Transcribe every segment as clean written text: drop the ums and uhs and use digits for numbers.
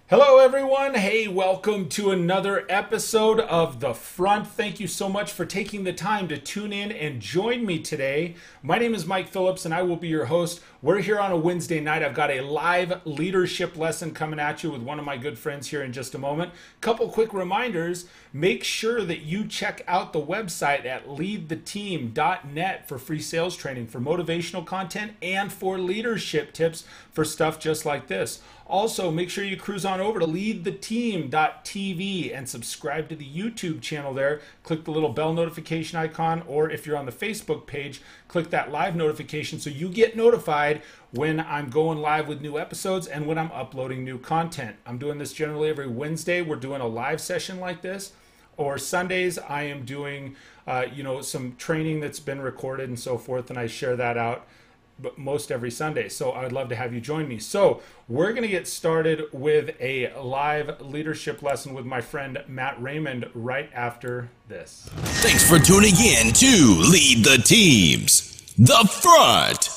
Hello, everyone. Hey, welcome to another episode of The Front. Thank you so much for taking the time to tune in and join me today. My name is Mike Phillips, and I will be your host. We're here on a Wednesday night. I've got a live leadership lesson coming at you with one of my good friends here in just a moment. Couple quick reminders. Make sure that you check out the website at leadtheteam.net for free sales training, for motivational content, and for leadership tips for stuff just like this. Also, make sure you cruise on over to leadtheteam.tv and subscribe to the YouTube channel there. Click the little bell notification icon, or if you're on the Facebook page, click that live notification so you get notified when I'm going live with new episodes and when I'm uploading new content. I'm doing this generally every Wednesday. We're doing a live session like this. Or Sundays, I am doing some training that's been recorded and so forth, and I share that out most every Sunday. So I'd love to have you join me. So we're going to get started with a live leadership lesson with my friend Matt Raymond right after this. Thanks for tuning in to Lead the Teams, The Front.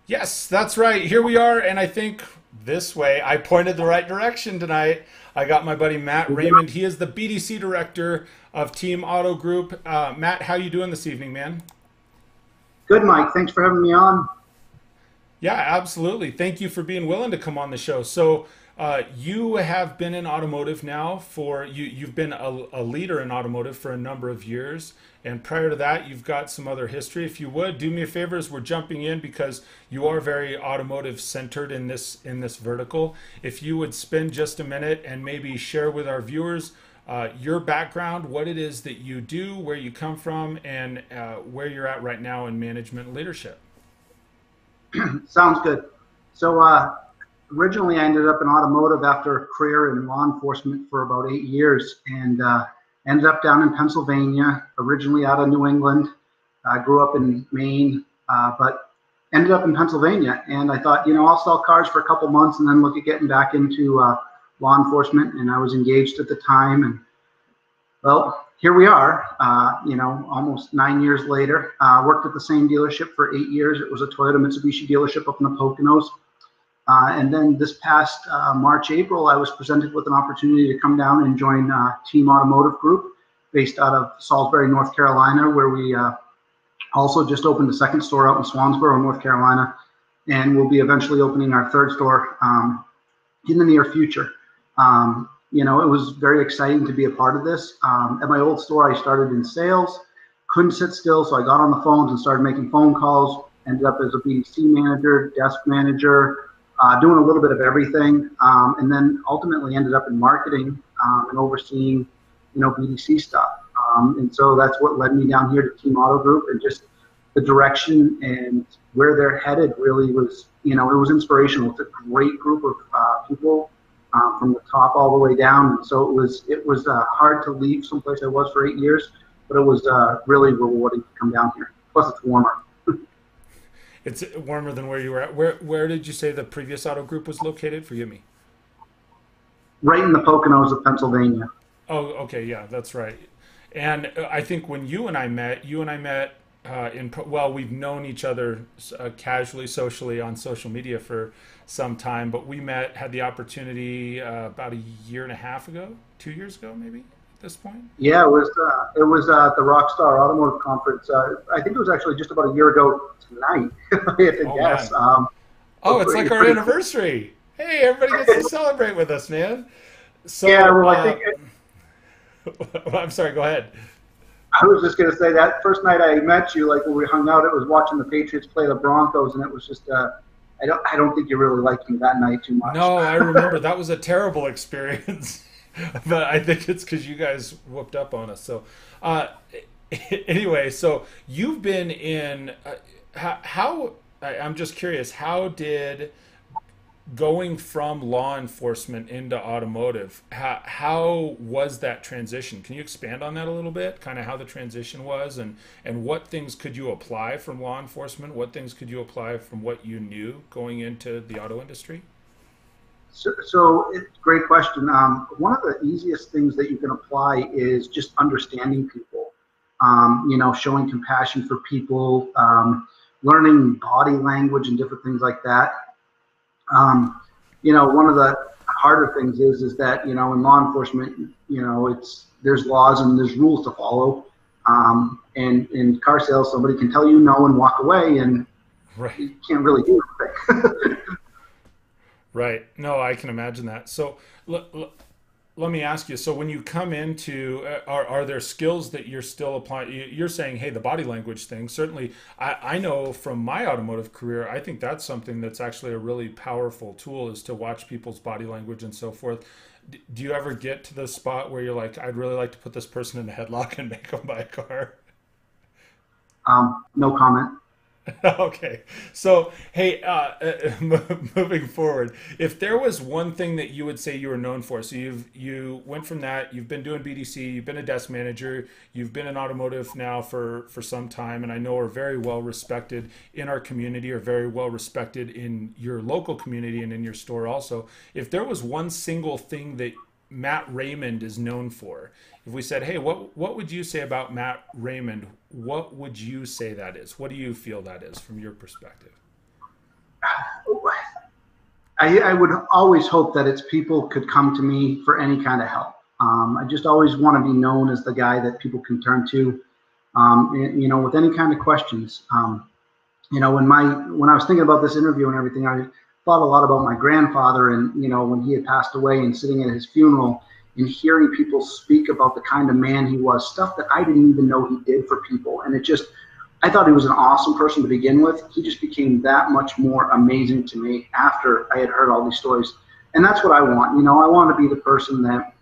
Yes, that's right. Here we are. And I think this way, I pointed the right direction tonight. I got my buddy Matt Raymond. He is the BDC Director of Team Auto Group. Matt, how you doing this evening, man? Good, Mike. Thanks for having me on. Yeah, absolutely. Thank you for being willing to come on the show. So you have been in automotive now you've been a leader in automotive for a number of years. And prior to that, you've got some other history. If you would, do me a favor as we're jumping in, because you are very automotive centered in this vertical. If you would spend just a minute and maybe share with our viewers your background, what it is that you do, where you come from, and where you're at right now in management and leadership. Sounds good. So originally I ended up in automotive after a career in law enforcement for about 8 years, and ended up down in Pennsylvania, originally out of New England. I grew up in Maine, but ended up in Pennsylvania. And I thought, I'll sell cars for a couple months and then look at getting back into law enforcement. And I was engaged at the time. And well, here we are, almost 9 years later. Worked at the same dealership for 8 years. It was a Toyota Mitsubishi dealership up in the Poconos. And then this past March, April, I was presented with an opportunity to come down and join Team Automotive Group based out of Salisbury, North Carolina, where we also just opened a second store out in Swansboro, North Carolina, and we'll be eventually opening our third store in the near future. It was very exciting to be a part of this. At my old store, I started in sales, couldn't sit still, so I got on the phones and started making phone calls, ended up as a BDC manager, desk manager, doing a little bit of everything, and then ultimately ended up in marketing and overseeing, BDC stuff. And so that's what led me down here to Team Auto Group, and just the direction and where they're headed really was, it was inspirational. It's a great group of people from the top all the way down. And so it was hard to leave someplace I was for 8 years, but it was really rewarding to come down here. Plus it's warmer. It's warmer than where you were at. Where did you say the previous auto group was located? Forgive me. Right in the Poconos of Pennsylvania. Oh, okay, yeah, that's right. And I think when you and I met we've known each other casually, socially on social media for some time, but we had the opportunity about a year and a half ago, 2 years ago, maybe at this point. Yeah, it was at the Rockstar Automotive Conference. I think it was actually just about a year ago tonight, if I had to guess. It's like our anniversary. Hey, everybody gets to celebrate with us, man. So, yeah, well, I think. I'm sorry, go ahead. I was just going to say that first night I met you, like when we hung out, it was watching the Patriots play the Broncos, and it was just, I don't think you really liked me that night too much. No, I remember that was a terrible experience, but I think it's because you guys whooped up on us. So anyway, so you've been in, I'm just curious, how did going from law enforcement into automotive, how was that transition? Can you expand on that a little bit? Kind of how the transition was, and what things could you apply from law enforcement? What things could you apply from what you knew going into the auto industry? So it's a great question. One of the easiest things that you can apply is just understanding people, showing compassion for people, learning body language and different things like that. one of the harder things is that, in law enforcement, there's laws and there's rules to follow. And in car sales, somebody can tell you no and walk away, and right. you can't really do anything. Right. No, I can imagine that. So let me ask you, so when you come into, are there skills that you're still applying? You're saying, hey, the body language thing, certainly I know from my automotive career, I think that's something that's actually a really powerful tool, is to watch people's body language and so forth. Do you ever get to the spot where you're like, I'd really like to put this person in a headlock and make them buy a car? No comment. Okay. So, hey, moving forward, if there was one thing that you would say you were known for, so you went from that, you've been doing BDC, you've been a desk manager, you've been in automotive now for some time, and I know are very well respected in our community, or very well respected in your local community and in your store also. If there was one single thing that Matt Raymond is known for, if we said, hey, what would you say about Matt Raymond? What would you say that is? What do you feel that is from your perspective? I would always hope that it's people could come to me for any kind of help. I just always want to be known as the guy that people can turn to, with any kind of questions. When I was thinking about this interview and everything, I thought a lot about my grandfather, and when he had passed away, and sitting at his funeral and hearing people speak about the kind of man he was, stuff that I didn't even know he did for people. And I thought he was an awesome person to begin with. He just became that much more amazing to me after I had heard all these stories. And that's what I want. I want to be the person that,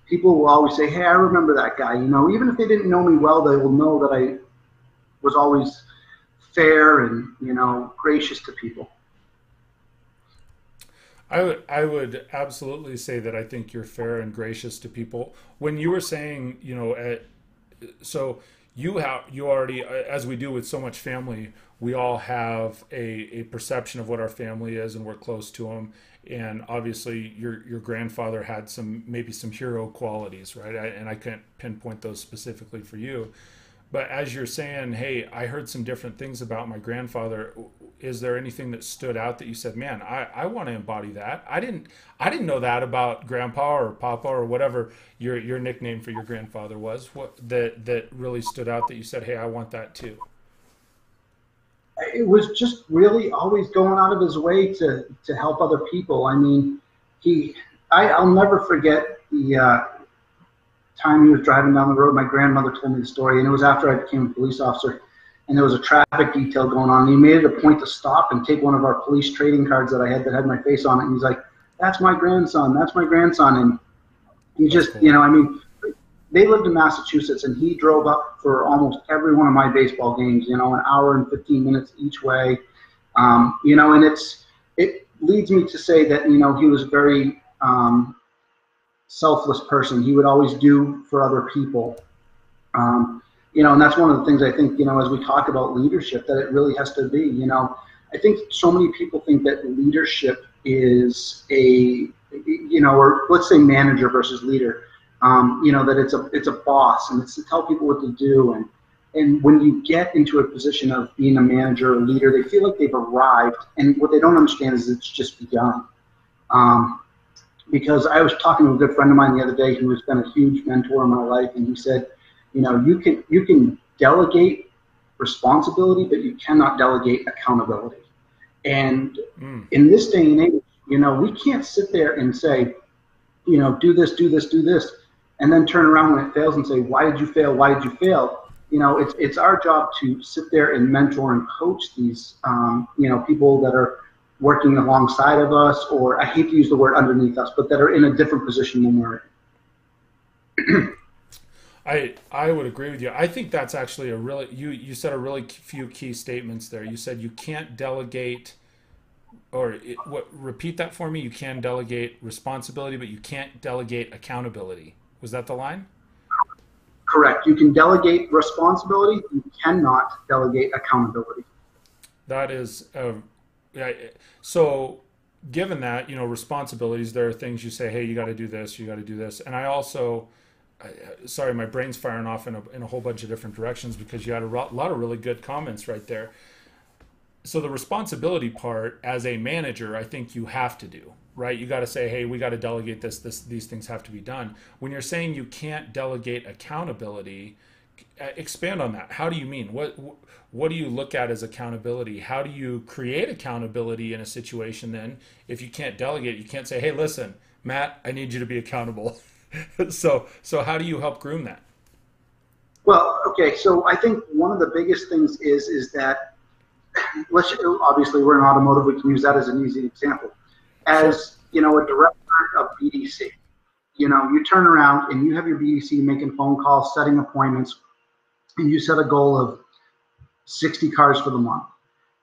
people will always say, hey, I remember that guy. Even if they didn't know me well, they will know that I was always fair and, gracious to people. I would absolutely say that I think you're fair and gracious to people. When you were saying, so you already, as we do with so much family, we all have a perception of what our family is, and we're close to them. And obviously your grandfather had maybe some hero qualities, right? And I can't pinpoint those specifically for you. But as you're saying, hey, I heard some different things about my grandfather. Is there anything that stood out that you said, man, I want to embody that? I didn't know that about Grandpa or Papa or whatever your nickname for your grandfather was. What that really stood out that you said, hey, I want that too? It was just really always going out of his way to help other people. I mean, I'll never forget the time he was driving down the road. My grandmother told me the story, and it was after I became a police officer, and there was a traffic detail going on, and he made it a point to stop and take one of our police trading cards that I had that had my face on it, and he's like, that's my grandson, and he just, they lived in Massachusetts, and he drove up for almost every one of my baseball games, an hour and 15 minutes each way, and it leads me to say that, he was a very selfless person. He would always do for other people. And that's one of the things I think, as we talk about leadership, that it really has to be, I think so many people think that leadership is or let's say manager versus leader, that it's a boss, and it's to tell people what to do. And when you get into a position of being a manager or leader, they feel like they've arrived, and what they don't understand is it's just begun. Because I was talking to a good friend of mine the other day who has been a huge mentor in my life, and he said, you can delegate responsibility, but you cannot delegate accountability. And in this day and age, we can't sit there and say, do this, do this, do this, and then turn around when it fails and say, why did you fail? Why did you fail? It's our job to sit there and mentor and coach these, people that are working alongside of us, or I hate to use the word underneath us, but that are in a different position than we're in. I would agree with you. I think that's actually you said a really few key statements there. You said you can't delegate, repeat that for me. You can delegate responsibility, but you can't delegate accountability. Was that the line? Correct. You can delegate responsibility. You cannot delegate accountability. That is, so given that, responsibilities, there are things you say, hey, you got to do this, you got to do this. And I also, sorry, my brain's firing off in a whole bunch of different directions because you had a lot of really good comments right there. So the responsibility part as a manager, I think you have to do, right? You got to say, hey, we got to delegate these things have to be done. When you're saying you can't delegate accountability, expand on that. How do you mean? What do you look at as accountability? How do you create accountability in a situation then? If you can't delegate, you can't say, hey, listen, Matt, I need you to be accountable. So how do you help groom that? Well, okay, so I think one of the biggest things is that obviously we're in automotive, we can use that as an easy example. As a director of BDC, you turn around and you have your BDC making phone calls, setting appointments, and you set a goal of 60 cars for the month,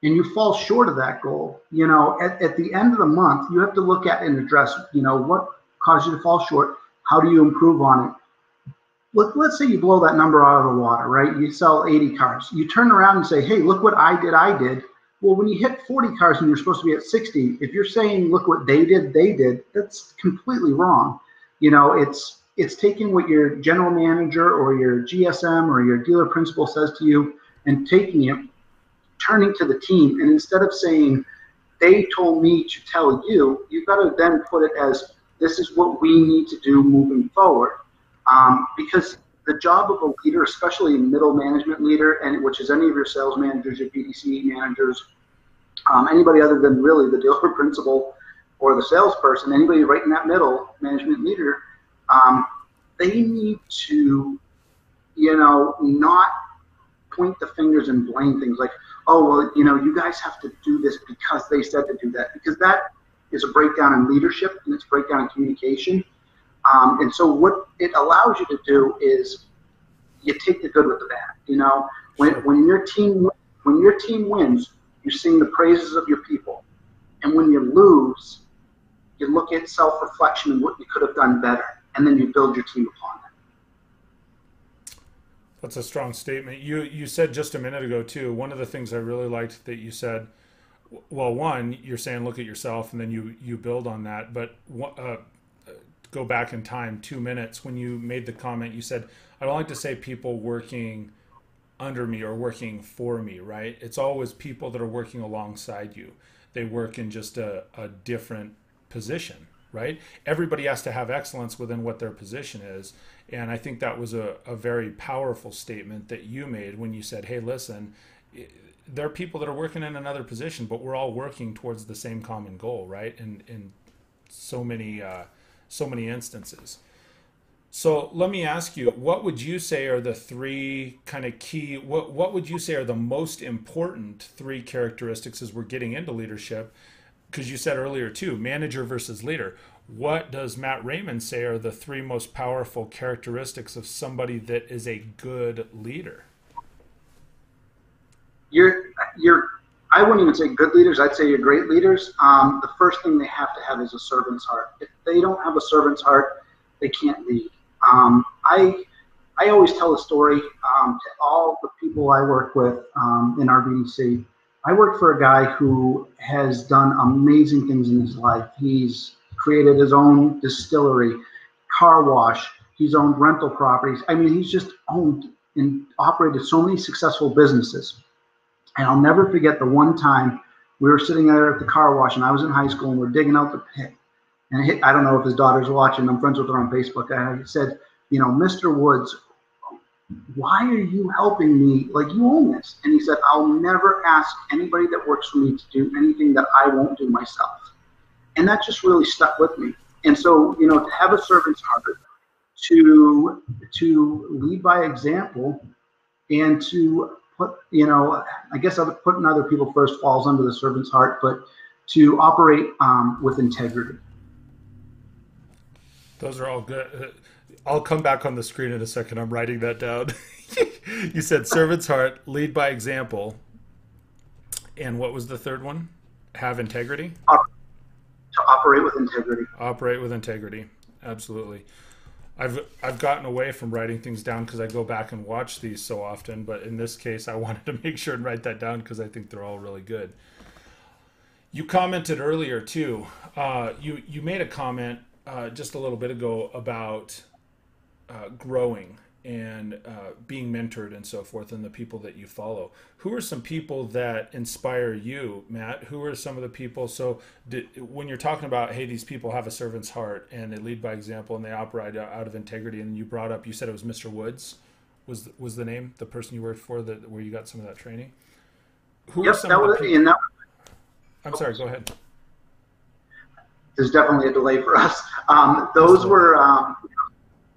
and you fall short of that goal. At the end of the month, you have to look at and address, what caused you to fall short. How do you improve on it? Let's say you blow that number out of the water, right? You sell 80 cars. You turn around and say, hey, look what I did. Well, when you hit 40 cars and you're supposed to be at 60, if you're saying, look what they did, that's completely wrong. It's taking what your general manager or your GSM or your dealer principal says to you and taking it, turning to the team. And instead of saying, they told me to tell you, you've got to then put it as, this is what we need to do moving forward. Because the job of a leader, especially a middle management leader, and which is any of your sales managers, your BDC managers, anybody other than really the dealer principal or the salesperson, anybody right in that middle management leader, they need to, not point the fingers and blame things like, oh, well, you guys have to do this because they said to do that, because that is a breakdown in leadership and it's a breakdown in communication. And so what it allows you to do is you take the good with the bad. When your team wins, you sing the praises of your people, and when you lose, you look at self-reflection and what you could have done better, and then you build your team upon that. That's a strong statement. You said just a minute ago too. One of the things I really liked that you said. Well, one, you're saying look at yourself, and then you build on that. But go back in time 2 minutes when you made the comment, you said, I don't like to say people working under me or working for me, right? It's always people that are working alongside you. They work in just a different position, right? Everybody has to have excellence within what their position is. And I think that was a very powerful statement that you made when you said, hey, listen, there are people that are working in another position, but we're all working towards the same common goal, right? And in so many instances. So let me ask you, what would you say are the three kind of key, what would you say are the most important three characteristics as we're getting into leadership? Because you said earlier too, manager versus leader. What does Matt Raymond say are the three most powerful characteristics of somebody that is a good leader? I wouldn't even say good leaders. I'd say you're great leaders. The first thing they have to have is a servant's heart. If they don't have a servant's heart, they can't lead. I always tell a story to all the people I work with in our BDC. I work for a guy who has done amazing things in his life. He's created his own distillery, car wash. He's owned rental properties. I mean, he's just owned and operated so many successful businesses. And I'll never forget the one time we were sitting there at the car wash, and I was in high school, and we're digging out the pit. And I don't know if his daughter's watching. I'm friends with her on Facebook. I said, Mr. Woods, why are you helping me? Like, you own this. And he said, I'll never ask anybody that works for me to do anything that I won't do myself. And that just really stuck with me. And so, to have a servant's heart, to lead by example, and to put, I guess putting other people first falls under the servant's heart, but to operate with integrity. Those are all good. I'll come back on the screen in a second. I'm writing that down. You said servant's heart, lead by example. And what was the third one? Have integrity? To operate with integrity. Operate with integrity. Absolutely. I've gotten away from writing things down because I go back and watch these so often, but in this case I wanted to make sure and write that down because I think they're all really good. You commented earlier too. You made a comment just a little bit ago about growing being mentored and so forth, and the people that you follow. Who are some people that inspire you, Matt? Who are some of the people? So when you're talking about, hey, these people have a servant's heart and they lead by example and they operate out of integrity, and you brought up, you said it was Mr. Woods was the name, the person you worked for, where you got some of that training? Who Yep, that was, and that. I'm sorry, go ahead. There's definitely a delay for us. Those were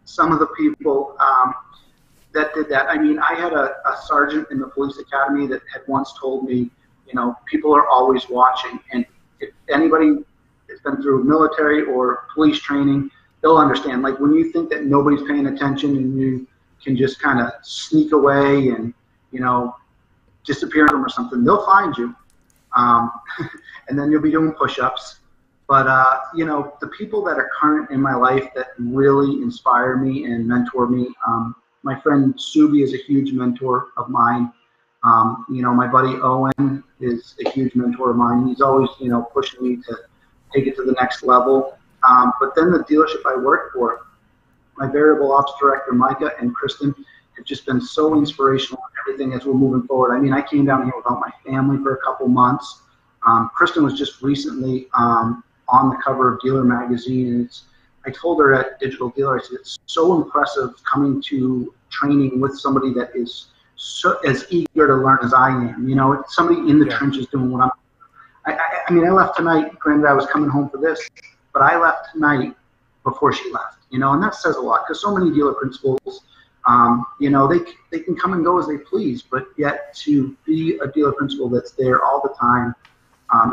some of the people that did that. I mean, I had a sergeant in the police academy that had once told me, people are always watching. And if anybody has been through military or police training, they'll understand. Like, when you think that nobody's paying attention and you can just kind of sneak away and, disappear from or something, they'll find you. And then you'll be doing push-ups. But, the people that are current in my life that really inspire me and mentor me, my friend Subi is a huge mentor of mine. My buddy Owen is a huge mentor of mine. He's always, pushing me to take it to the next level. But then the dealership I work for, my variable ops director, Micah, and Kristen, have just been so inspirational in everything as we're moving forward. I mean, I came down here without my family for a couple months. Kristen was just recently on the cover of Dealer Magazine. I told her at Digital Dealer, I said, it's so impressive coming to training with somebody that is as eager to learn as I am. It's somebody in the trenches doing what I mean, I left tonight. Granted, I was coming home for this, but I left tonight before she left, and that says a lot, because so many dealer principals, they can come and go as they please, but yet to be a dealer principal that's there all the time,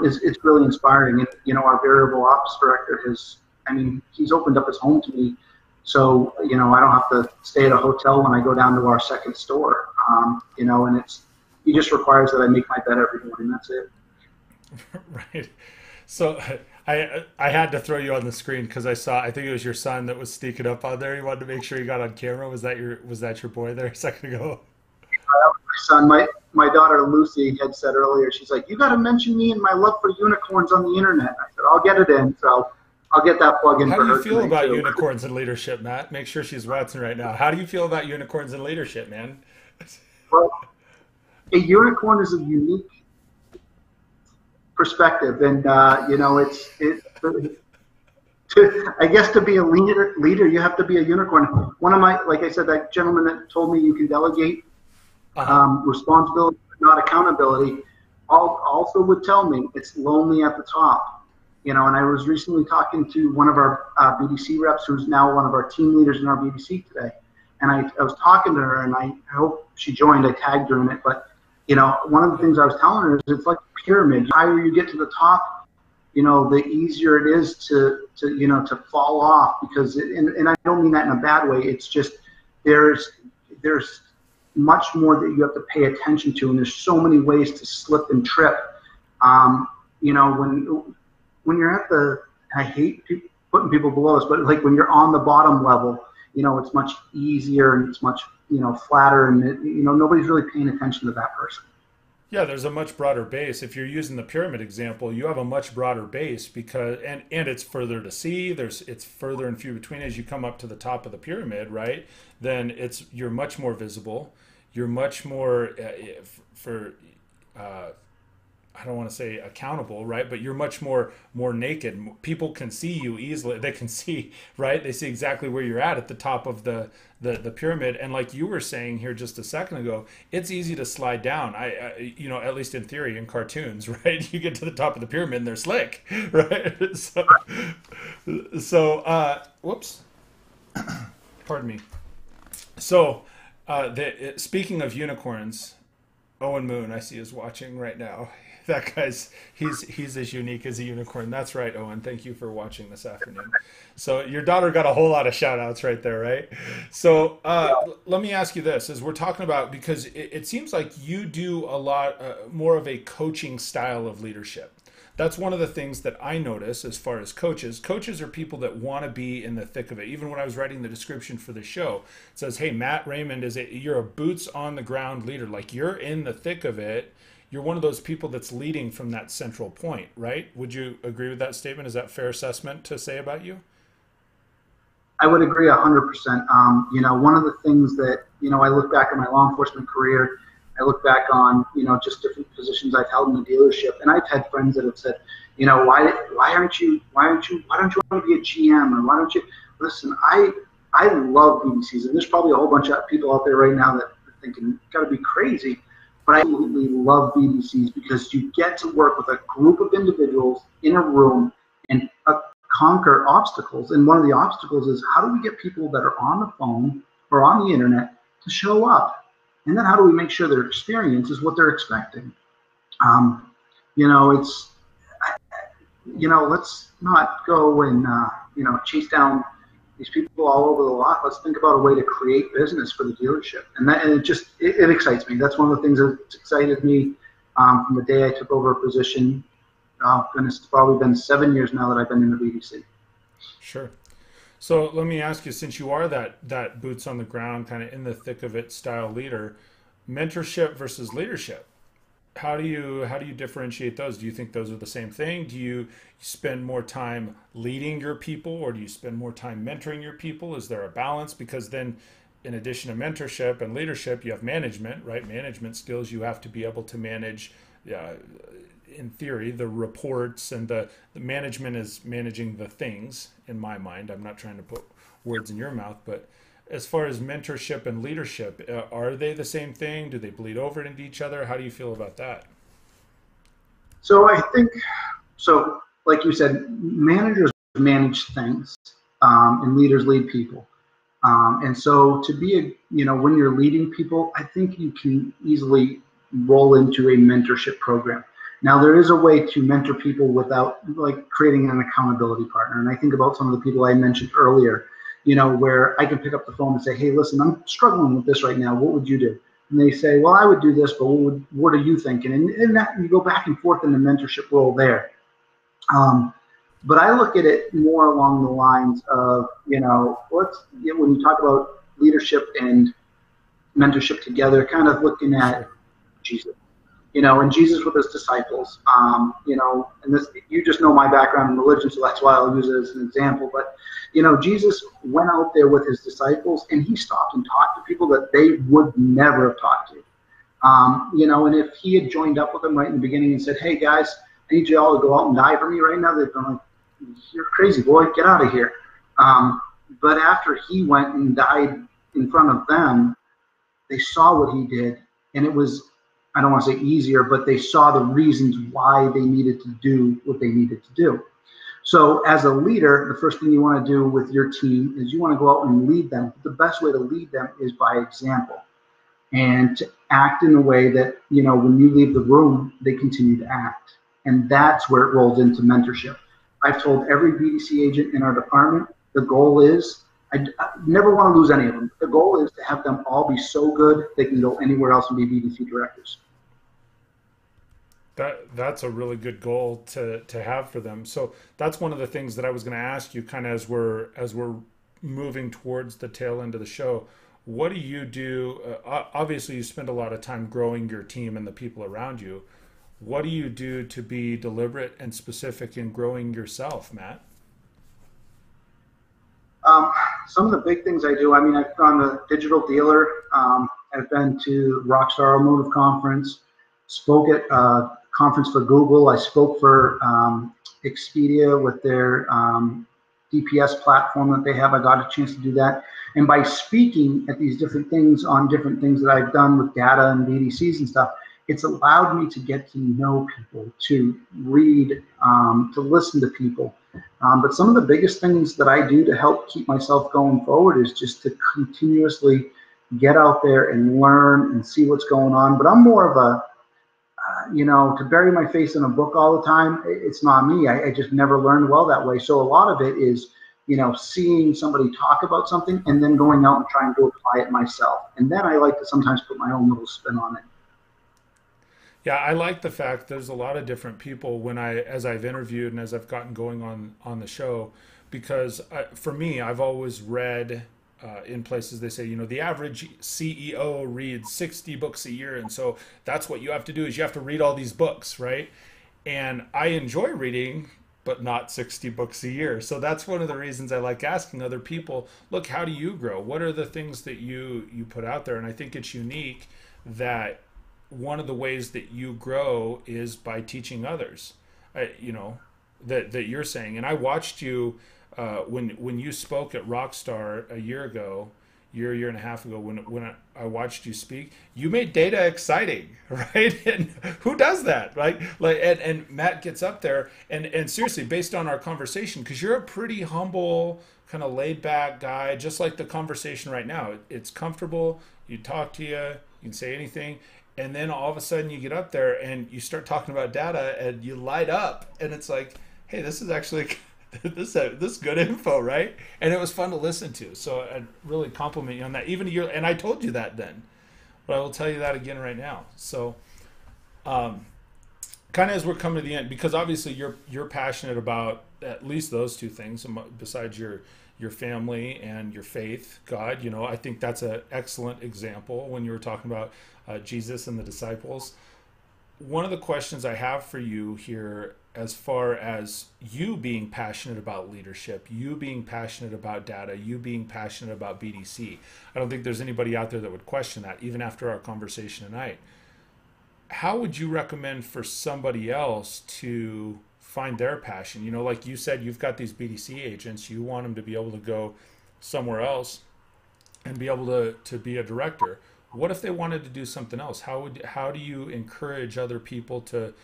it's really inspiring. And, our variable ops director he's opened up his home to me. So, I don't have to stay at a hotel when I go down to our second store, and he just requires that I make my bed every morning. That's it. Right. So I had to throw you on the screen because I think it was your son that was sneaking up on there. You wanted to make sure you got on camera. Was that your boy there a second ago? My son, my daughter Lucy had said earlier, she's like, you got to mention me and my love for unicorns on the internet. I said, I'll get it in. So I'll get that plug in. How for do you her feel about too. unicorns and leadership, Matt? Make sure she's watching right now. How do you feel about unicorns and leadership, man? Well, a unicorn is a unique perspective, and I guess to be a leader, you have to be a unicorn. One of like I said, that gentleman that told me you can delegate responsibility, not accountability, also would tell me it's lonely at the top. And I was recently talking to one of our BDC reps, who's now one of our team leaders in our BDC today. And I was talking to her, and I hope she joined. I tagged her in it. But, one of the things I was telling her is it's like a pyramid. The higher you get to the top, the easier it is to fall off. Because, and I don't mean that in a bad way. It's just there's much more that you have to pay attention to. And there's so many ways to slip and trip. When you're at I hate putting people below us, but like when you're on the bottom level, it's much easier and it's much, flatter, and nobody's really paying attention to that person. Yeah, there's a much broader base. If you're using the pyramid example, you have a much broader base because, and it's further to see. It's further and few between as you come up to the top of the pyramid, right? Then you're much more visible. You're much more I don't want to say accountable, right? But you're much more naked. People can see you easily. They can see, right? They see exactly where you're at the top of the pyramid. And like you were saying here just a second ago, it's easy to slide down. I at least in theory, in cartoons, right? You get to the top of the pyramid and they're slick, right? So whoops, pardon me. So speaking of unicorns, Owen Moon, I see, is watching right now. That guy's he's as unique as a unicorn. That's right, Owen. Thank you for watching this afternoon. So your daughter got a whole lot of shout outs right there, right? So let me ask you this, as we're talking about, because it seems like you do a lot more of a coaching style of leadership. That's one of the things that I notice as far as coaches. Coaches are people that want to be in the thick of it. Even when I was writing the description for the show, it says, hey, Matt Raymond, you're a boots on the ground leader. Like, you're in the thick of it. You're one of those people that's leading from that central point, right? Would you agree with that statement? Is that a fair assessment to say about you? I would agree 100%. You know, one of the things that, you know, I look back at my law enforcement career, I look back on, you know, just different positions I've held in the dealership, and I've had friends that have said, you know, why don't you want to be a GM, or why don't you listen? I love BDCs, and there's probably a whole bunch of people out there right now that are thinking, got to be crazy, but I absolutely love BDCs because you get to work with a group of individuals in a room and conquer obstacles. And one of the obstacles is, how do we get people that are on the phone or on the internet to show up? And then how do we make sure their experience is what they're expecting? You know, let's not go and, you know, chase down these people all over the lot. Let's think about a way to create business for the dealership. And it excites me. That's one of the things that's excited me from the day I took over a position. Oh, goodness, it's probably been 7 years now that I've been in the BDC. Sure. So let me ask you, since you are that boots on the ground, kind of in the thick of it style leader, mentorship versus leadership, how do you differentiate those? Do you think those are the same thing? Do you spend more time leading your people, or do you spend more time mentoring your people? Is there a balance? Because then, in addition to mentorship and leadership, you have management, right? Management skills. You have to be able to manage, in theory, the reports, and the management is managing the things, in my mind. I'm not trying to put words in your mouth, but as far as mentorship and leadership, are they the same thing? Do they bleed over into each other? How do you feel about that? So I think, like you said, managers manage things, and leaders lead people. And so to be when you're leading people, I think you can easily roll into a mentorship program. Now, there is a way to mentor people without like creating an accountability partner. And I think about some of the people I mentioned earlier, you know, where I can pick up the phone and say, hey, listen, I'm struggling with this right now. What would you do? And they say, well, I would do this, but what are you thinking? And that, you go back and forth in the mentorship role there. But I look at it more along the lines of, you know, when you talk about leadership and mentorship together, kind of looking at Jesus. You know, and Jesus with his disciples, you know, and this, you just know my background in religion, so that's why I'll use it as an example. But, you know, Jesus went out there with his disciples, and he stopped and talked to people that they would never have talked to. You know, and if he had joined up with them right in the beginning and said, hey, guys, I need you all to go out and die for me right now, they'd been like, you're crazy, boy, get out of here. But after he went and died in front of them, they saw what he did, and it was, I don't want to say easier, but they saw the reasons why they needed to do what they needed to do. So as a leader, the first thing you want to do with your team is you want to go out and lead them. The best way to lead them is by example, and to act in a way that, you know, when you leave the room, they continue to act. And that's where it rolls into mentorship. I've told every BDC agent in our department, the goal is, I never want to lose any of them. The goal is to have them all be so good they can go anywhere else and be BDC directors. That's a really good goal to have for them. So that's one of the things that I was going to ask you, kind of as we're moving towards the tail end of the show. What do you do? Obviously, you spend a lot of time growing your team and the people around you. What do you do to be deliberate and specific in growing yourself, Matt? Some of the big things I do, I mean, I've gone to Digital Dealer. I've been to Rockstar Automotive Conference, spoke at a conference for Google. I spoke for Expedia with their DPS platform that they have. I got a chance to do that. And by speaking at these different things on different things that I've done with data and BDCs and stuff, it's allowed me to get to know people, to read, to listen to people. But some of the biggest things that I do to help keep myself going forward is just to continuously get out there and learn and see what's going on. But I'm more of a, you know, to bury my face in a book all the time, it's not me. I just never learned well that way. So a lot of it is, you know, seeing somebody talk about something and then going out and trying to apply it myself. And then I like to sometimes put my own little spin on it. Yeah, I like the fact there's a lot of different people as I've interviewed and as I've gotten going on the show, because for me, I've always read in places they say, you know, the average CEO reads 60 books a year. And so that's what you have to do, is you have to read all these books, right? And I enjoy reading but not 60 books a year. So that's one of the reasons I like asking other people, look, how do you grow? What are the things that you put out there? And I think it's unique that one of the ways that you grow is by teaching others, that you're saying. And I watched you when you spoke at Rockstar a year and a half ago, when I watched you speak, you made data exciting, right? And who does that, right? And Matt gets up there and seriously, based on our conversation, because you're a pretty humble, kind of laid back guy, just like the conversation right now. It's comfortable. You talk to you can say anything. And then all of a sudden you get up there and you start talking about data and you light up, and it's like, hey, this is actually this good info, right? And it was fun to listen to. So I really compliment you on that. Even and I told you that then, but I will tell you that again right now. So, kind of as we're coming to the end, because obviously you're passionate about at least those two things besides your family and your faith, God. I think that's an excellent example when you were talking about Jesus and the disciples. One of the questions I have for you here, as far as you being passionate about leadership, you being passionate about data, you being passionate about BDC, I don't think there's anybody out there that would question that, even after our conversation tonight. How would you recommend for somebody else to find their passion? Like you said, you've got these BDC agents, you want them to be able to go somewhere else and be able to be a director. What if they wanted to do something else? How do you encourage other people to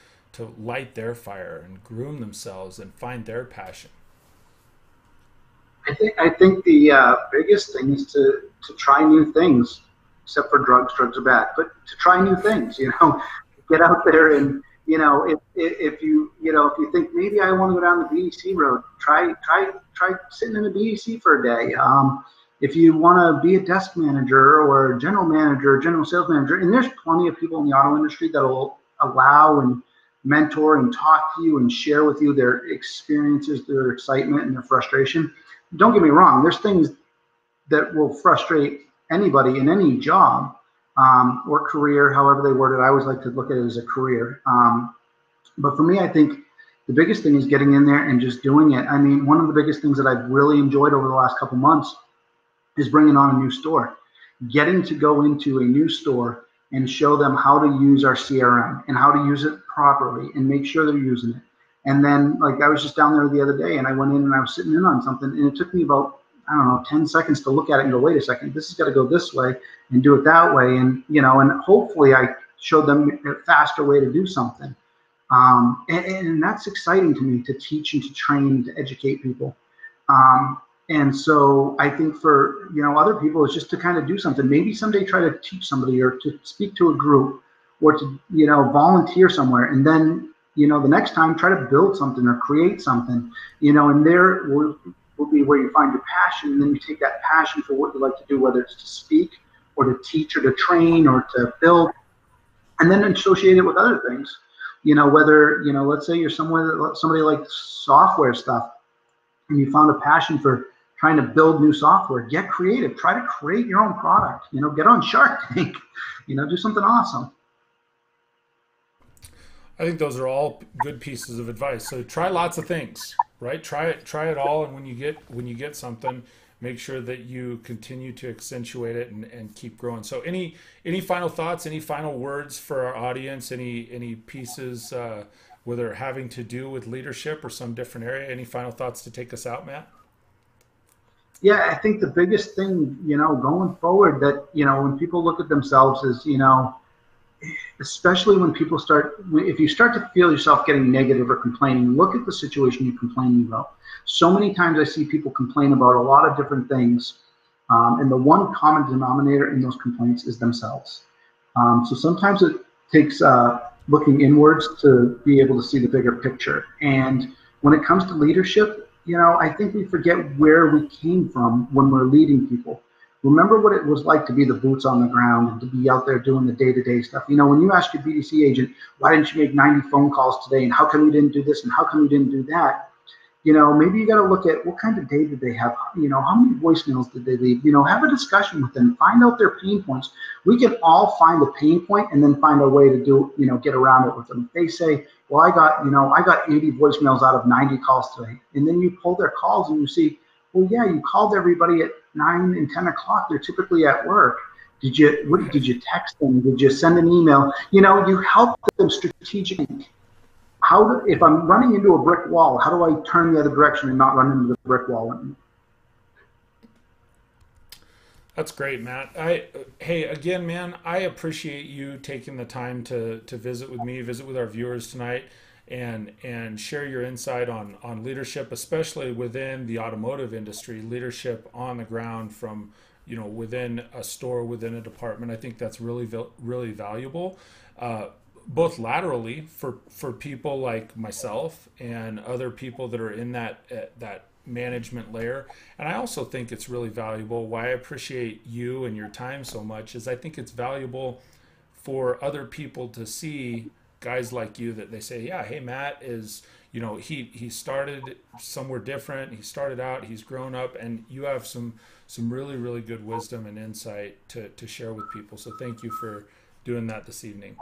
light their fire and groom themselves and find their passion? I think the biggest thing is to try new things, except for drugs. Drugs are bad, but to try new things. Get out there and if you think maybe I want to go down the BDC road, try sitting in the BDC for a day. If you want to be a desk manager or a general manager, general sales manager, and there's plenty of people in the auto industry that will allow and mentor and talk to you and share with you their experiences, their excitement, and their frustration. Don't get me wrong, there's things that will frustrate anybody in any job or career, however they word it. I always like to look at it as a career. But for me, I think the biggest thing is getting in there and just doing it. I mean, one of the biggest things that I've really enjoyed over the last couple months is bringing on a new store, getting to go into a new store and show them how to use our CRM and how to use it properly and make sure they're using it. And then, like, I was just down there the other day and I went in and I was sitting in on something, and it took me about, 10 seconds to look at it and go, wait a second, this has got to go this way and do it that way. And, and hopefully I showed them a faster way to do something. And that's exciting to me, to teach and to train, to educate people. And so I think for, other people, it's just to kind of do something. Maybe someday try to teach somebody or to speak to a group or to, volunteer somewhere. And then, the next time try to build something or create something, and there will be where you find your passion. And then you take that passion for what you like to do, whether it's to speak or to teach or to train or to build, and then associate it with other things. Whether, let's say you're somebody like software stuff and you found a passion for trying to build new software, get creative, try to create your own product, get on Shark Tank, do something awesome. I think those are all good pieces of advice. So try lots of things, right? Try it all. And when you get something, make sure that you continue to accentuate it and keep growing. So any final thoughts, any final words for our audience, any pieces, whether having to do with leadership or some different area, any final thoughts to take us out, Matt? Yeah, I think the biggest thing, going forward that, when people look at themselves is, especially when people if you start to feel yourself getting negative or complaining, look at the situation you're complaining about. So many times I see people complain about a lot of different things. And the one common denominator in those complaints is themselves. So sometimes it takes looking inwards to be able to see the bigger picture. And when it comes to leadership, I think we forget where we came from when we're leading people. Remember what it was like to be the boots on the ground and to be out there doing the day-to-day stuff. When you ask your BDC agent, why didn't you make 90 phone calls today? And how come you didn't do this? And how come you didn't do that? maybe you got to look at what kind of day did they have, how many voicemails did they leave, have a discussion with them, find out their pain points. We can all find the pain point and then find a way to do, get around it with them. If they say, well, I got 80 voicemails out of 90 calls today. And then you pull their calls and you see, well, yeah, you called everybody at 9 and 10 o'clock. They're typically at work. Did you text them? Did you send an email? You help them strategically. If I'm running into a brick wall, how do I turn the other direction and not run into the brick wall anymore? That's great, Matt. Hey, again, man, I appreciate you taking the time to visit with me, visit with our viewers tonight, and share your insight on leadership, especially within the automotive industry, leadership on the ground from, within a store, within a department. I think that's really, really valuable. Both laterally for people like myself and other people that are in that management layer. And I also think it's really valuable. Why I appreciate you and your time so much is I think it's valuable for other people to see guys like you that they say, yeah, hey, Matt is, he started somewhere different. He started out, he's grown up, and you have some really, really good wisdom and insight to share with people. So thank you for doing that this evening.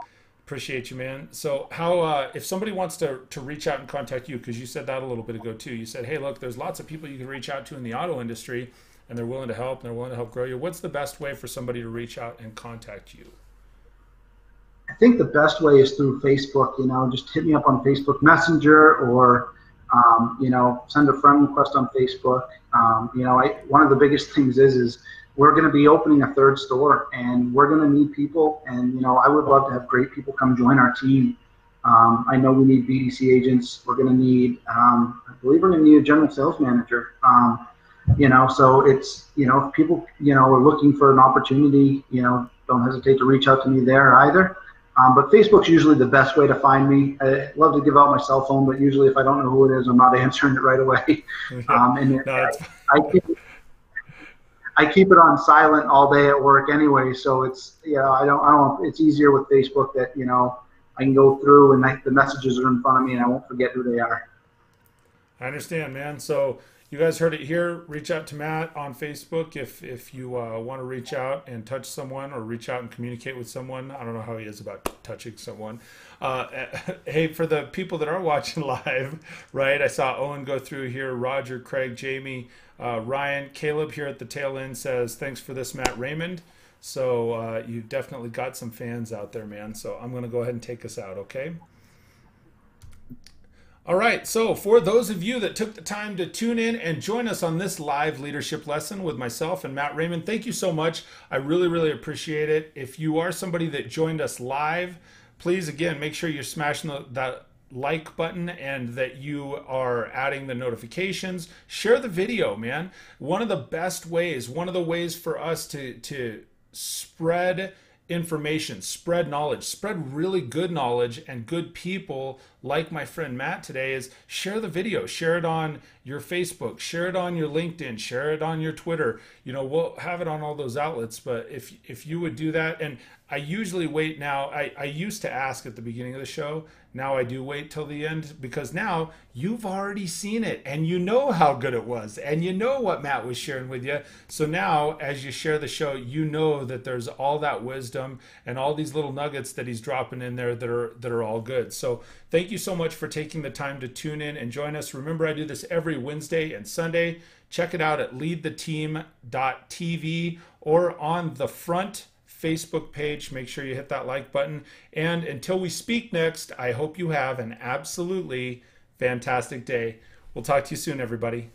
Appreciate you, man. So how, if somebody wants to reach out and contact you, because you said that a little bit ago too, you said, hey, look, there's lots of people you can reach out to in the auto industry and they're willing to help and they're willing to help grow you. What's the best way for somebody to reach out and contact you? I think the best way is through Facebook. Just hit me up on Facebook Messenger or, send a friend request on Facebook. One of the biggest things is we're going to be opening a third store and we're going to need people. And, I would love to have great people come join our team. I know we need BDC agents. We're going to need, I believe we're going to need a general sales manager. So it's, if people, are looking for an opportunity, don't hesitate to reach out to me there either. But Facebook's usually the best way to find me. I love to give out my cell phone, but usually if I don't know who it is, I'm not answering it right away. I keep it on silent all day at work anyway, so it's it's easier with Facebook that I can go through and the messages are in front of me and I won't forget who they are. I understand, man. So you guys heard it here. Reach out to Matt on Facebook if you want to reach out and touch someone or reach out and communicate with someone. I don't know how he is about touching someone. Hey, for the people that are watching live, right? I saw Owen go through here, Roger, Craig, Jamie, Ryan, Caleb here at the tail end says, thanks for this, Matt Raymond. So you definitely got some fans out there, man. So I'm going to go ahead and take us out, okay? All right, so for those of you that took the time to tune in and join us on this live leadership lesson with myself and Matt Raymond, thank you so much. I really, really appreciate it. If you are somebody that joined us live, please, again, make sure you're smashing that like button and that you are adding the notifications. Share the video, man. One of the best ways, one of the ways for us to spread information, spread knowledge, spread really good knowledge and good people like my friend Matt today is share the video, share it on your Facebook, share it on your LinkedIn, share it on your Twitter. We'll have it on all those outlets, but if you would do that, and I usually wait now, I used to ask at the beginning of the show, now I do wait till the end because now you've already seen it and you know how good it was and you know what Matt was sharing with you. So now as you share the show, you know that there's all that wisdom and all these little nuggets that he's dropping in there that are all good. So thank you so much for taking the time to tune in and join us. Remember, I do this every Wednesday and Sunday. Check it out at leadtheteam.tv or on the front Facebook page. Make sure you hit that like button. And until we speak next, I hope you have an absolutely fantastic day. We'll talk to you soon, everybody.